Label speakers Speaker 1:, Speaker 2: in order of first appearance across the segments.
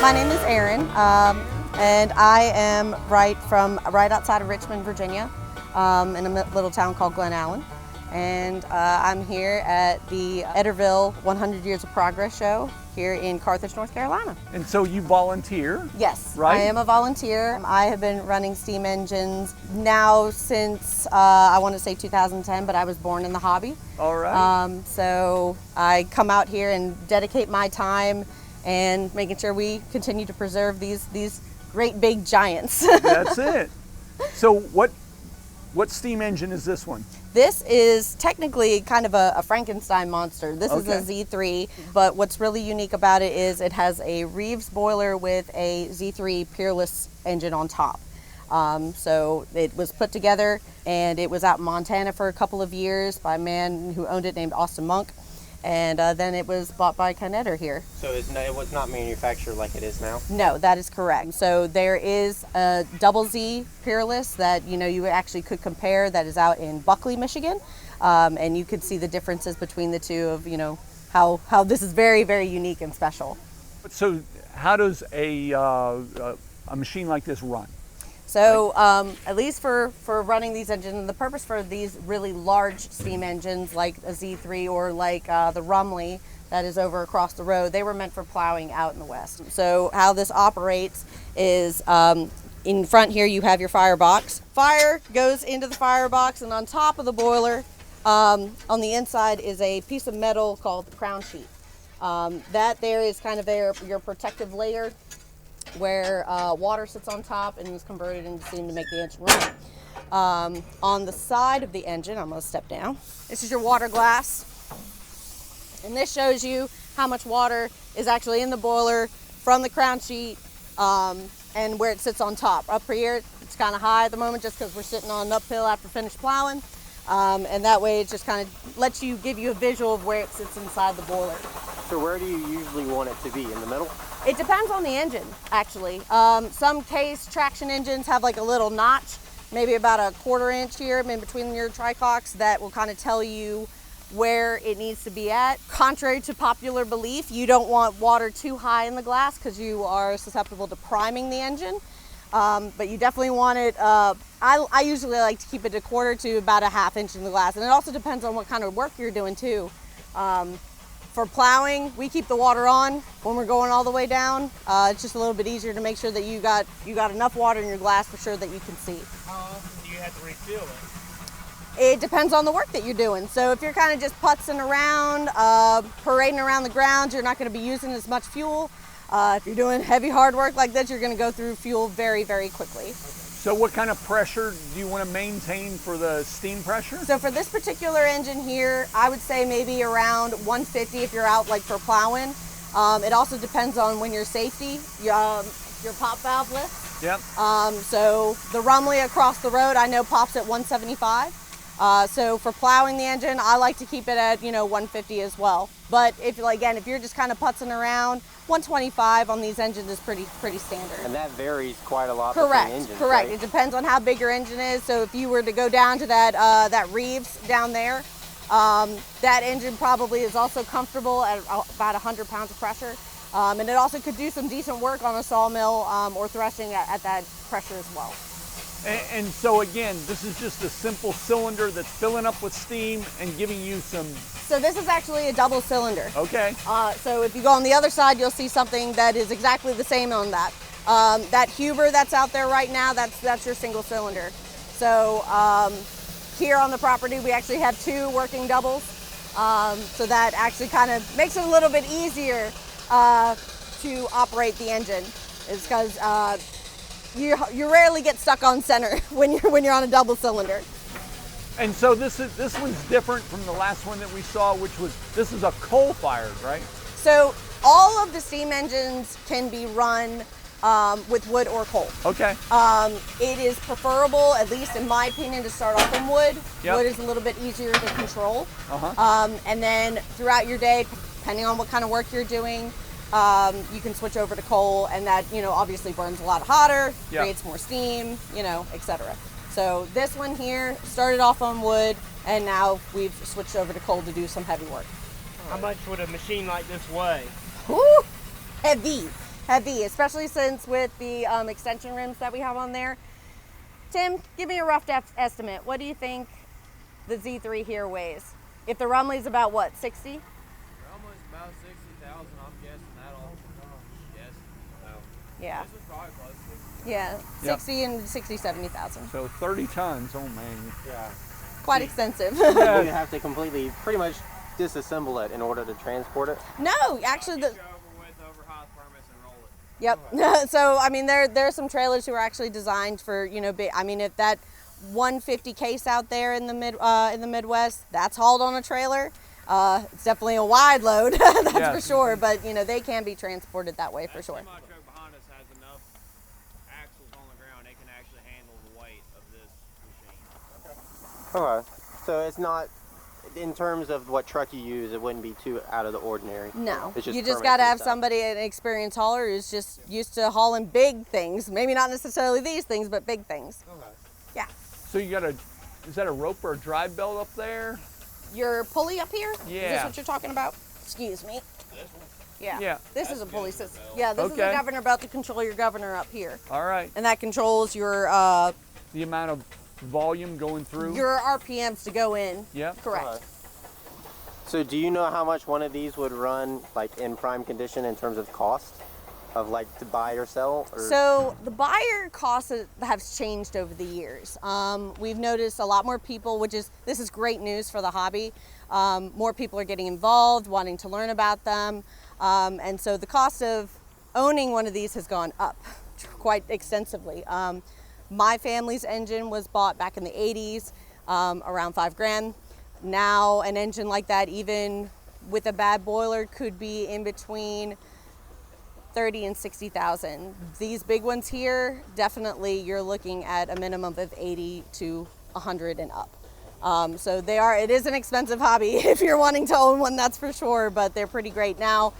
Speaker 1: My name is Erin, and I am right outside of Richmond, Virginia, in a little town called Glen Allen. And I'm here at the Ederville 100 Years of Progress show here in Carthage, North Carolina.
Speaker 2: And so you volunteer?
Speaker 1: Yes,
Speaker 2: right?
Speaker 1: I am a volunteer. I have been running steam engines now since, I want to say 2010, but I was born in the hobby.
Speaker 2: All right.
Speaker 1: So I come out here and dedicate my time and making sure we continue to preserve these great big giants.
Speaker 2: That's it. So what steam engine is this one?
Speaker 1: This is technically kind of a Frankenstein monster. This is
Speaker 2: Okay.
Speaker 1: a Z3, but what's really unique about it is it has a Reeves boiler with a Z3 Peerless engine on top. So it was put together and it was out in Montana for a couple of years by a man who owned it named Austin Monk. And then it was bought by Ken Eder here.
Speaker 3: So it was not manufactured like it is now?
Speaker 1: No, that is correct. So there is a double Z Peerless that you actually could compare that is out in Buckley, Michigan. And you could see the differences between the two of how this is very, very unique and special.
Speaker 2: So how does a machine like this run?
Speaker 1: So at least for running these engines, the purpose for these really large steam engines like a Z3 or like the Rumley that is over across the road, they were meant for plowing out in the West. So how this operates is in front here you have your firebox. Fire goes into the firebox, and on top of the boiler on the inside is a piece of metal called the crown sheet. That there is kind of your protective layer where water sits on top and is converted into steam to make the engine run. On the side of the engine, I'm going to step down. This is your water glass. And this shows you how much water is actually in the boiler from the crown sheet and where it sits on top. Up here, it's kind of high at the moment just because we're sitting on an uphill after finished plowing. And that way it just kind of give you a visual of where it sits inside the boiler.
Speaker 3: So where do you usually want it to be? In the middle?
Speaker 1: It depends on the engine, actually. Some case traction engines have like a little notch, maybe about a 1/4 inch here in between your tricocks, that will kind of tell you where it needs to be at. Contrary to popular belief, you don't want water too high in the glass because you are susceptible to priming the engine. But you definitely want it, I usually like to keep it a 1/4 to about a 1/2 inch in the glass. And it also depends on what kind of work you're doing too. For plowing, we keep the water on when we're going all the way down. It's just a little bit easier to make sure that you got enough water in your glass for sure that you can see.
Speaker 4: How often do you have to refill it?
Speaker 1: It depends on the work that you're doing. So if you're kind of just putzing around, parading around the grounds, you're not going to be using as much fuel. If you're doing heavy, hard work like this, you're going to go through fuel very, very quickly.
Speaker 2: So what kind of pressure do you want to maintain for the steam pressure?
Speaker 1: So for this particular engine here, I would say maybe around 150 if you're out like for plowing. It also depends on when your safety, your pop valve lifts.
Speaker 2: Yep.
Speaker 1: So the Rumley across the road, I know pops at 175. So for plowing the engine, I like to keep it at 150 as well. But if you're just kind of putzing around, 125 on these engines is pretty standard.
Speaker 3: And that varies quite a lot
Speaker 1: Correct,
Speaker 3: between engines,
Speaker 1: correct.
Speaker 3: right?
Speaker 1: It depends on how big your engine is. So if you were to go down to that Reeves down there, that engine probably is also comfortable at about 100 pounds of pressure. And it also could do some decent work on a sawmill or threshing at that pressure as well.
Speaker 2: And so again, this is just a simple cylinder that's filling up with steam and giving you some...
Speaker 1: So this is actually a double cylinder.
Speaker 2: Okay.
Speaker 1: So if you go on the other side, you'll see something that is exactly the same on that. That Huber that's out there right now, that's your single cylinder. So here on the property, we actually have 2 working doubles. So that actually kind of makes it a little bit easier to operate the engine, is because you rarely get stuck on center when you're on a double cylinder.
Speaker 2: And so this one's different from the last one that we saw, this is a coal-fired, right?
Speaker 1: So all of the steam engines can be run with wood or coal.
Speaker 2: Okay.
Speaker 1: It is preferable, at least in my opinion, to start off on wood.
Speaker 2: Yep.
Speaker 1: Wood is a little bit easier to control.
Speaker 2: Uh-huh.
Speaker 1: And then throughout your day, depending on what kind of work you're doing, you can switch over to coal, and that obviously burns a lot hotter,
Speaker 2: Yep.
Speaker 1: creates more steam, etc. So this one here started off on wood, and now we've switched over to coal to do some heavy work.
Speaker 4: How much would a machine like this weigh?
Speaker 1: Whew, heavy. heavy, especially since with the extension rims that we have on there. Tim, give me a rough estimate. What do you think the Z3 here weighs? If the Rumley's about what, 60?
Speaker 5: Rumley's about 60,000. I'm guessing that'll. Yes. No.
Speaker 1: Yeah.
Speaker 5: This is probably close to 60.
Speaker 1: Yeah,
Speaker 2: Yep.
Speaker 1: 60 and 60, 70,000.
Speaker 2: So 30 tons. Oh man.
Speaker 3: Yeah.
Speaker 1: Quite extensive.
Speaker 3: You have to completely, pretty much disassemble it in order to transport it.
Speaker 1: No, actually,
Speaker 5: Go over with overhaul permits and roll it.
Speaker 1: yep. So I mean, there are some trailers who are actually designed for, you know, big. I mean, if that 150 case out there in the Midwest, that's hauled on a trailer. It's definitely a wide load, that's
Speaker 2: Yes.
Speaker 1: for sure. But you know, they can be transported that way for sure.
Speaker 5: Semi truck behind us has enough axles on the ground; they can actually handle the weight of this machine.
Speaker 3: Okay. So it's not, in terms of what truck you use, it wouldn't be too out of the ordinary.
Speaker 1: No,
Speaker 3: It's
Speaker 1: you just
Speaker 3: permits
Speaker 1: got to
Speaker 3: and
Speaker 1: have
Speaker 3: stuff.
Speaker 1: somebody, an experienced hauler, who's just used to hauling big things. Maybe not necessarily these things, but big things.
Speaker 3: Okay.
Speaker 1: Yeah.
Speaker 2: So you got is that a rope or a drive belt up there?
Speaker 1: Your pulley up here? Is this
Speaker 2: Yeah.
Speaker 1: what you're talking about? Excuse me. Yeah.
Speaker 2: Yeah.
Speaker 1: This is a pulley system. Yeah, this is a
Speaker 2: Okay.
Speaker 1: governor belt to control your governor up here.
Speaker 2: All right.
Speaker 1: And that controls your
Speaker 2: The amount of volume going through.
Speaker 1: RPMs to go in.
Speaker 2: Yep.
Speaker 1: Correct.
Speaker 3: Okay. So do you know how much one of these would run, like in prime condition, in terms of cost of like to buy or sell? Or?
Speaker 1: So the buyer costs have changed over the years. We've noticed a lot more people, this is great news for the hobby. More people are getting involved, wanting to learn about them. And so the cost of owning one of these has gone up quite extensively. My family's engine was bought back in the 80s, around $5,000. Now an engine like that, even with a bad boiler, could be in between 30 and 60,000. These big ones here, definitely you're looking at a minimum of 80 to 100 and up. So it is an expensive hobby if you're wanting to own one, that's for sure, but they're pretty great. Now,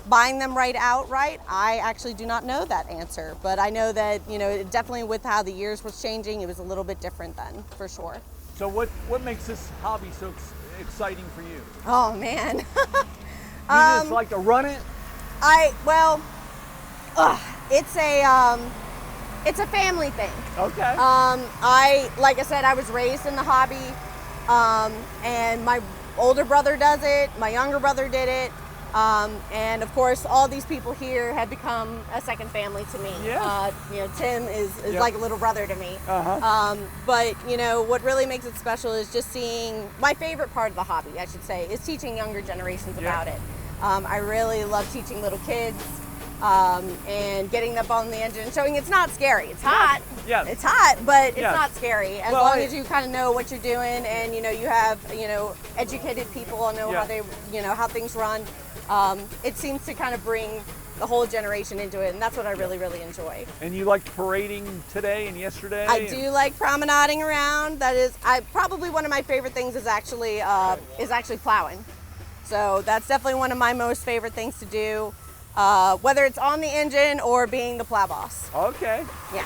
Speaker 1: buying them outright, I actually do not know that answer, but I know that, you know, definitely with how the years was changing, it was a little bit different then, for sure.
Speaker 2: So what makes this hobby so exciting for you?
Speaker 1: Oh man.
Speaker 2: You just like to run it?
Speaker 1: It's a family thing.
Speaker 2: Okay.
Speaker 1: Like I said, I was raised in the hobby, and my older brother does it, my younger brother did it, and of course all these people here have become a second family to me.
Speaker 2: Yeah.
Speaker 1: You know, Tim is
Speaker 2: Yep.
Speaker 1: like a little brother to me.
Speaker 2: Uh-huh.
Speaker 1: But you know, what really makes it special is just seeing, my favorite part of the hobby, I should say, is teaching younger generations
Speaker 2: Yeah.
Speaker 1: about it. I really love teaching little kids. And getting them on the engine, showing it's not scary. It's hot.
Speaker 2: Yes.
Speaker 1: It's hot, but it's
Speaker 2: Yes.
Speaker 1: not scary as
Speaker 2: Well,
Speaker 1: long as you kind of know what you're doing, and you know you have educated people and know
Speaker 2: Yeah.
Speaker 1: how they how things run. It seems to kind of bring the whole generation into it, and that's what I really enjoy.
Speaker 2: And you liked parading today and yesterday?
Speaker 1: I do like promenading around. That is, probably one of my favorite things is actually plowing. So that's definitely one of my most favorite things to do. Whether it's on the engine or being the plow boss.
Speaker 2: Okay.
Speaker 1: Yeah.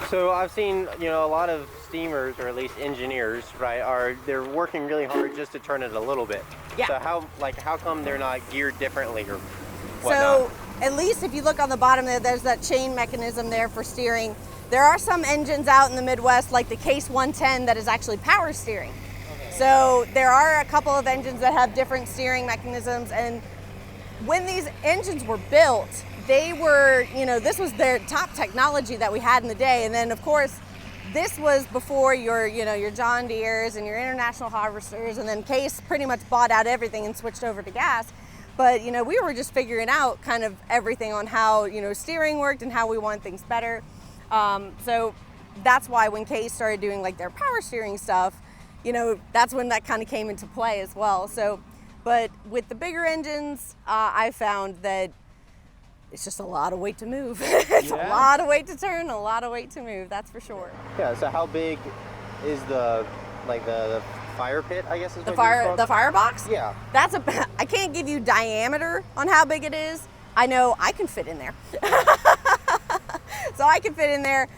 Speaker 3: So I've seen, a lot of steamers, or at least engineers, right, they're working really hard just to turn it a little bit.
Speaker 1: Yeah.
Speaker 3: So how come they're not geared differently or whatnot?
Speaker 1: So at least if you look on the bottom there's that chain mechanism there for steering. There are some engines out in the Midwest, like the Case 110, that is actually power steering. Okay. So there are a couple of engines that have different steering mechanisms, and when these engines were built, they were, this was their top technology that we had in the day. And then of course, this was before your John Deeres and your International Harvesters, and then Case pretty much bought out everything and switched over to gas. But, we were just figuring out kind of everything on how, steering worked and how we want things better. So that's why when Case started doing like their power steering stuff, that's when that kind of came into play as well. So, but with the bigger engines, I found that it's just a lot of weight to move. It's
Speaker 2: Yeah.
Speaker 1: a lot of weight to turn, a lot of weight to move, that's for sure.
Speaker 3: Yeah, so how big is the fire pit, I guess is
Speaker 1: The
Speaker 3: what you
Speaker 1: firebox?
Speaker 3: Yeah.
Speaker 1: I can't give you diameter on how big it is. I know I can fit in there. So I can fit in there.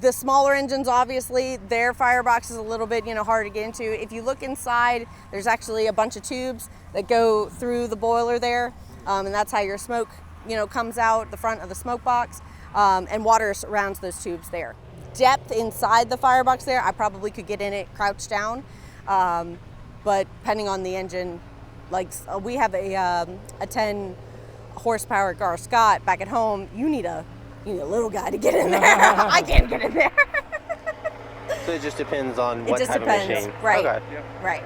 Speaker 1: The smaller engines, obviously, their firebox is a little bit, harder to get into. If you look inside, there's actually a bunch of tubes that go through the boiler there, and that's how your smoke comes out the front of the smoke box, and water surrounds those tubes there. Depth inside the firebox there, I probably could get in it crouched down, but depending on the engine, like we have a 10 horsepower Gar Scott back at home. You need a little guy to get in there. I can't get in there.
Speaker 3: So it just depends on what
Speaker 1: It just
Speaker 3: type
Speaker 1: depends,
Speaker 3: of machine.
Speaker 1: right?
Speaker 3: Okay.
Speaker 1: Right.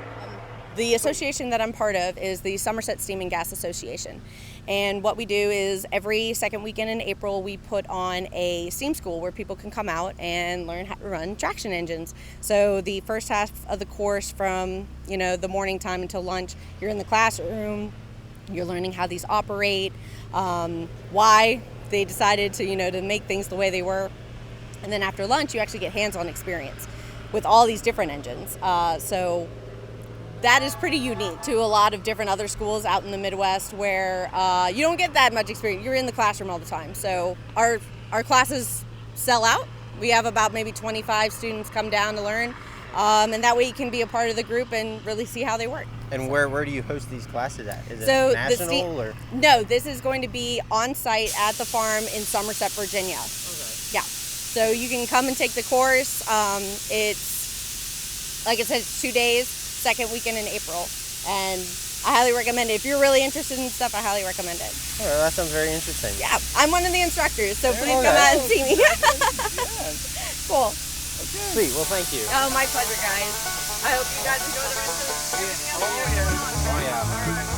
Speaker 1: The association that I'm part of is the Somerset Steam and Gas Association. And what we do is every second weekend in April, we put on a steam school where people can come out and learn how to run traction engines. So the first half of the course from, the morning time until lunch, you're in the classroom, you're learning how these operate, why they decided to make things the way they were. And then after lunch, you actually get hands-on experience with all these different engines. So that is pretty unique to a lot of different other schools out in the Midwest where you don't get that much experience. You're in the classroom all the time. So our classes sell out. We have about maybe 25 students come down to learn. And that way you can be a part of the group and really see how they work.
Speaker 3: And where do you host these classes at? Is it
Speaker 1: So
Speaker 3: national or?
Speaker 1: No, this is going to be on site at the farm in Somerset, Virginia.
Speaker 3: Okay.
Speaker 1: Yeah. So you can come and take the course. It's, like I said, it's 2 days, second weekend in April. And I highly recommend it. If you're really interested in stuff, I highly recommend it.
Speaker 3: Oh, that sounds very interesting.
Speaker 1: Yeah, I'm one of the instructors, so please
Speaker 3: Okay.
Speaker 1: come out and see me. Cool.
Speaker 3: Sweet. Well, thank you.
Speaker 1: Oh, my pleasure, guys. I hope you guys enjoy the rest of the
Speaker 2: Oh, yeah.